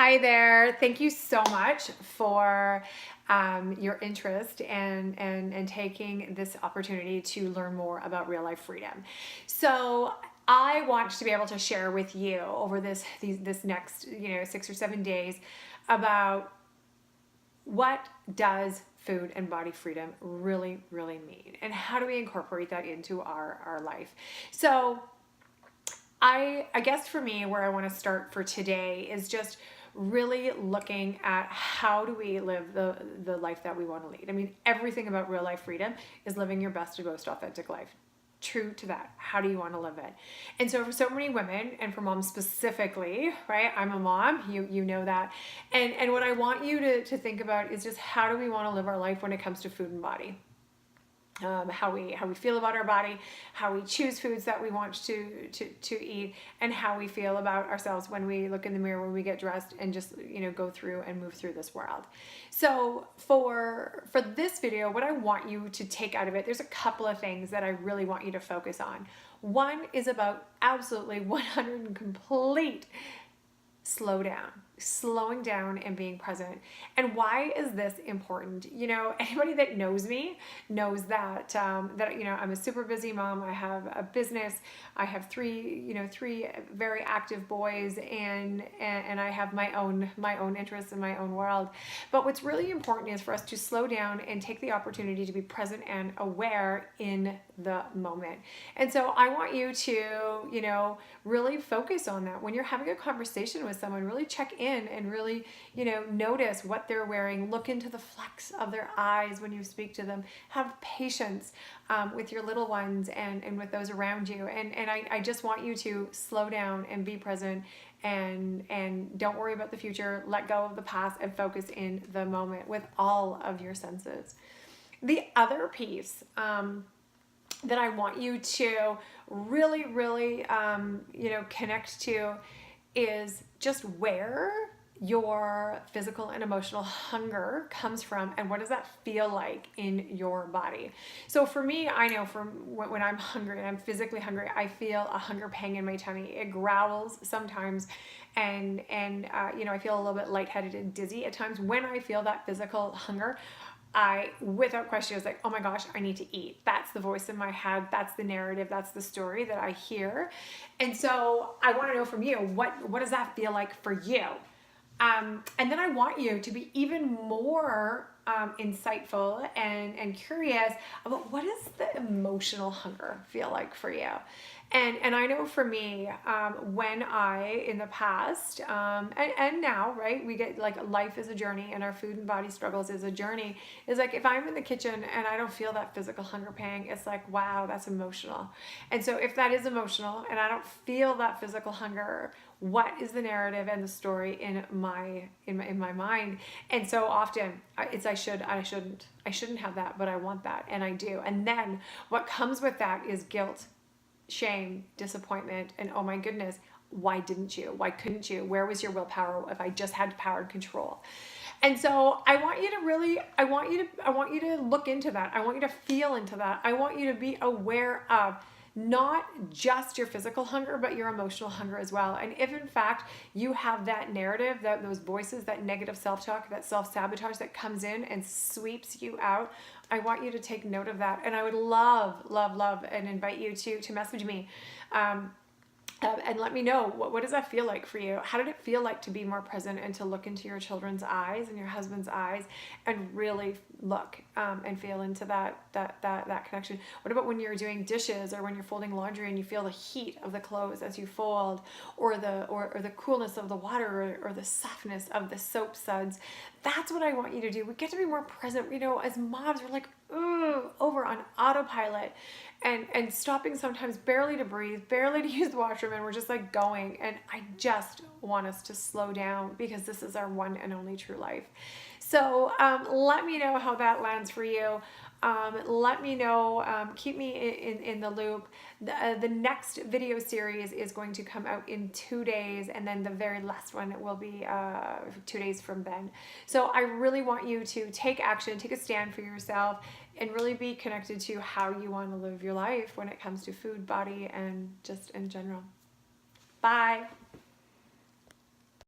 Hi there. Thank you so much for your interest and taking this opportunity to learn more about real life freedom. So I want to be able to share with you over this next 6 or 7 days about what does food and body freedom really mean, and how do we incorporate that into our life. So I guess for me, where I want to start for today is just really looking at how do we live the life that we want to lead. I mean, everything about real life freedom is living your best and most authentic life. True to that. How do you want to live it? And so for so many women, and for moms specifically, right? I'm a mom, you know that. And what I want you to think about is just how do we want to live our life when it comes to food and body. How we feel about our body, how we choose foods that we want to eat, and how we feel about ourselves when we look in the mirror, when we get dressed, and just go through and move through this world. So for this video, what I want you to take out of it, there's a couple of things that I really want you to focus on. One is about absolutely 100 and complete slowing down and being present. And why is this important? Anybody that knows me knows that I'm a super busy mom. I have a business. I have three very active boys, and I have my own interests in my own world. But what's really important is for us to slow down and take the opportunity to be present and aware in the moment. And so I want you to really focus on that when you're having a conversation with someone. Really check in and really notice what they're wearing. Look into the flecks of their eyes when you speak to them. Have patience with your little ones and with those around you. And I just want you to slow down and be present, and don't worry about the future. Let go of the past and focus in the moment with all of your senses. The other piece that I want you to really connect to is just where your physical and emotional hunger comes from, and what does that feel like in your body. So for me, I know from when I'm hungry and I'm physically hungry, I feel a hunger pang in my tummy. It growls sometimes, and I feel a little bit lightheaded and dizzy at times. When I feel that physical hunger, I, without question, was like, oh my gosh, I need to eat. That's the voice in my head. That's the narrative. That's the story that I hear. And so I want to know from you, what does that feel like for you? And then I want you to be even more insightful and curious about what does the emotional hunger feel like for you. And I know for me, when I, in the past, and now, right, we get like life is a journey, and our food and body struggles is a journey. Is like, if I'm in the kitchen and I don't feel that physical hunger pang, it's like, wow, that's emotional. And so if that is emotional and I don't feel that physical hunger, what is the narrative and the story in my mind? And so often it's I shouldn't have that, but I want that, and I do. And then what comes with that is guilt, shame, disappointment, and oh my goodness, why didn't you? Why couldn't you? Where was your willpower if I just had power and control? And so I want you to look into that. I want you to feel into that. I want you to be aware of not just your physical hunger, but your emotional hunger as well. And if in fact you have that narrative, that those voices, that negative self-talk, that self-sabotage that comes in and sweeps you out, I want you to take note of that. And I would love and invite you to message me. And let me know, what does that feel like for you? How did it feel like to be more present and to look into your children's eyes and your husband's eyes and really look and feel into that connection? What about when you're doing dishes, or when you're folding laundry and you feel the heat of the clothes as you fold, or the coolness of the water, or the softness of the soap suds? That's what I want you to do. We get to be more present. As moms, we're like, over on autopilot, and stopping sometimes barely to breathe, barely to use the washroom, and we're just like going. And I just want us to slow down, because this is our one and only true life. So let me know how that lands for you. Let me know, keep me in the loop. The next video series is going to come out in 2 days, and then the very last one will be 2 days from then. So I really want you to take action, take a stand for yourself, and really be connected to how you want to live your life when it comes to food, body, and just in general. Bye.